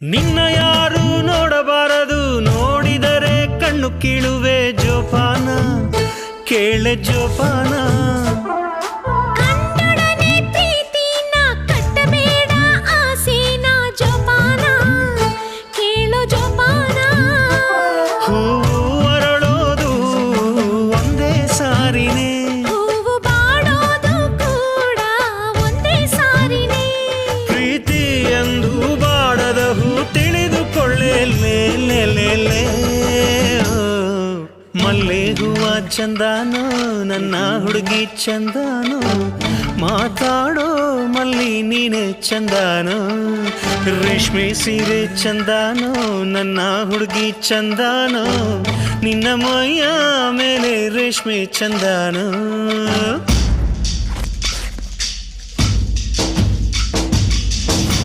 ನಿನ್ನ ಯಾರು ನೋಡಬಾರದು, ನೋಡಿದರೆ ಕಣ್ಣು ಕೀಳುವೆ ಜೋಪಾನ, ಕೇಳೆ ಜೋಪಾನ. ಕಂಡೊಡನೆ ಪ್ರೀತಿನ ಕಟ್ಟಬೇಡ ಆಸೆನ ಜೋಪಾನ, ಕೇಳು ಜೋಪಾನ. ಹೂವು ಅರಳೋದು ಒಂದೇ ಸಾರಿನೇ, ಹೂವು ಬಾಡೋದು ಕೂಡ ಒಂದೇ ಸಾರಿನೇ. ಪ್ರೀತಿ ಎಂದು ಬಾಡದ ಹೂ ತಿಳಿದುಕೊಳ್ಳೆ. ಮಲ್ಲೆ ಹೂವ ಚಂದಾನೋ ನನ್ನ ಹುಡುಗಿ ಚಂದಾನೋ, ಮಾತಾಡೋ ಮಲ್ಲಿ ನೀನೆ ಚಂದಾನೋ. ರೇಷ್ಮೆ ಸೀರೆ ಚಂದಾನೋ ನನ್ನ ಹುಡುಗಿ ಚಂದಾನೋ, ನಿನ್ನ ಮೈಯ ಮೇಲೆ ರೇಷ್ಮೆ ಚಂದಾನೋ.